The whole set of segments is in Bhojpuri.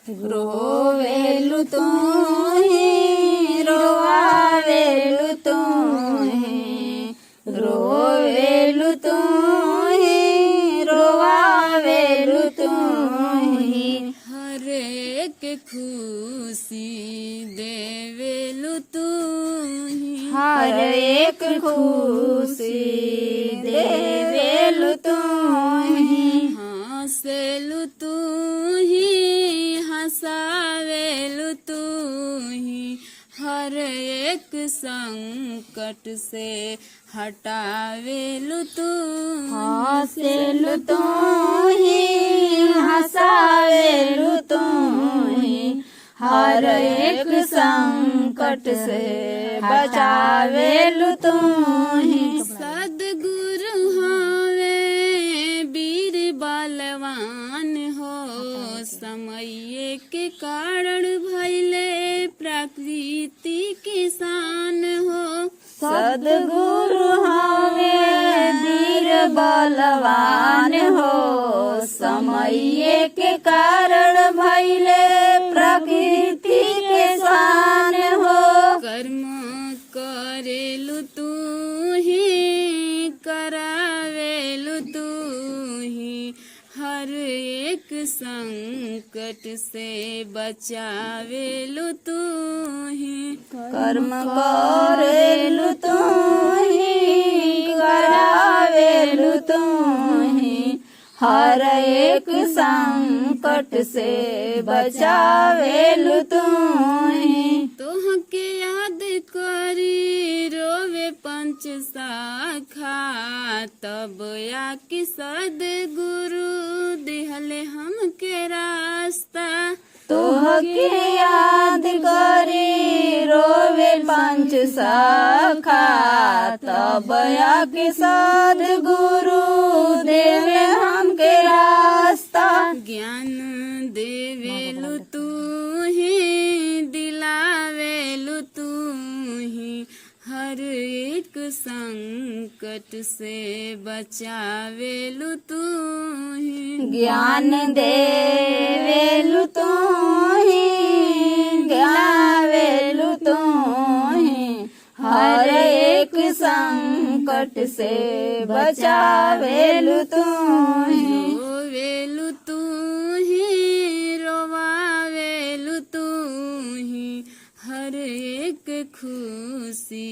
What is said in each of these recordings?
रोवेलु तू ही रोवावेलु तू ही रोवेलु तू ही रोवावेलु तू ही हर एक खुशी देवेलु तू ही हर एक खुशी देवेलु तू ही हंसेलु तू ही हंसावेलु तू ही हर एक संकट से हटावेलु तू हंसेलु तू ही हंसावेलु तू ही हर एक संकट से बचावेलु तू ही सद्गुरु हवे वीर बलवान हो समय के कारण भइले प्रकृति किसान हो सद्गुरु हवे वीर बलवान हो समय के कारण भइले प्रकृति किसान हो कर्म करेलु तू ही करावेलु तू ही हर एक संकट से बचावेलु तू ही कर्म करेलु तू ही करावेलु तू ही हर एक संकट से बचावेलु तू ही तोहके याद करी रोवे पंच शाखा तब आके सद्गुरु दिहले हमके रास्ता तोहके याद करी रोवे पंच शाखा तब आके सद्गुरु देवे हमके रास्ता ज्ञान देवेलु तू ही दिलावेलु तू ही हर एक संकट से बचावेलु तू ही ज्ञान देवेलु तू ही ज्ञावेलु तू ही हर एक संकट से बचावेलु तू ही रोवेलु तू ही रोवावेलु तू ही हर एक खुशी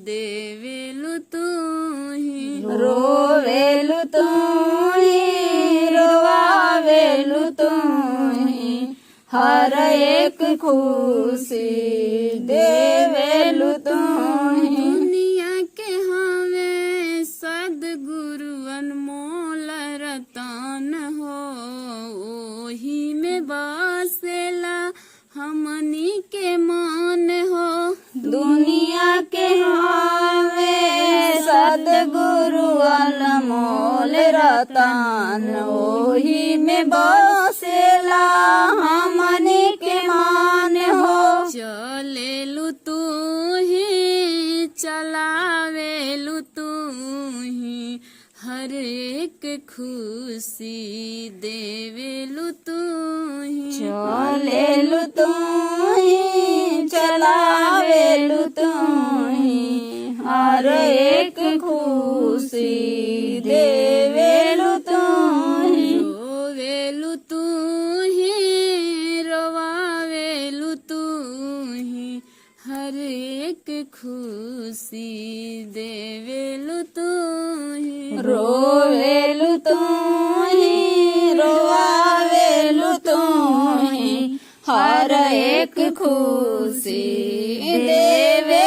देवेलु तू ही रोवेलु तू ही रोवावेलु तू ही हर एक खुशी देवेलु तू ही दुनिया के हमें सद्गुरु अनमोल रतन हो ओही में बसेला हमनी के मन हो दुनिया के हमें सद्गुरु अनमोल रतन ओही में बसेला हमनी के मान हो चलेलु तू ही चलावेलु तू ही हर एक खुशी देवेलु तू ही चलेलु तू ही चलावेलु तू ही हर एक खुशी देवेलु तू ही रोवेलु तू ही रोवावेलु तू ही हर एक खुशी देवेलु तू ही रोवेलु तू ही रोवावेलु तू ही हर एक खुशी देवे